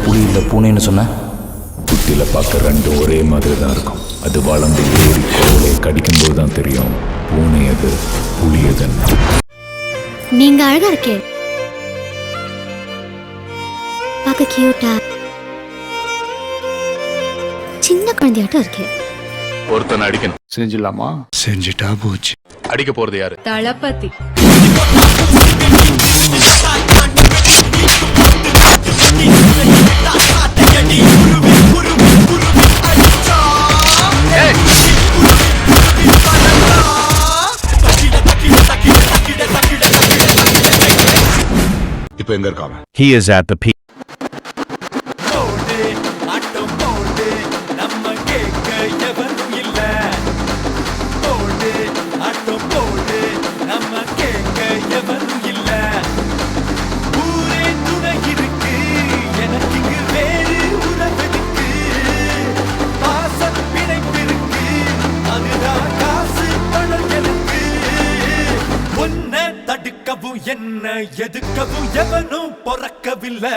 புலி இல்லை பூனைன்னு சொன்ன? குட்டியில் பார்க்க ரெண்டும் ஒரே மாதிரி தான் இருக்கும். அது வளர்ந்து ஏறி கோலை கடிக்கும்போது தான் தெரியும் பூனை அது புலி எதுன்னு. நீங்க அழகா இருக்கே, பார்க்க கியூட்டா சின்ன குழந்தையாட்டம் இருக்கே. ஒருத்தனை அடிக்கணும். செஞ்சிடலாமா? செஞ்சுட்டா போச்சு. அடிக்க போறது யாரு? தளபதி. இப்போ எங்க இருக்காம? He is at the peak. தடுக்கவும் என்ன எதுக்கவும் எவனும் பொறக்கவில்லை.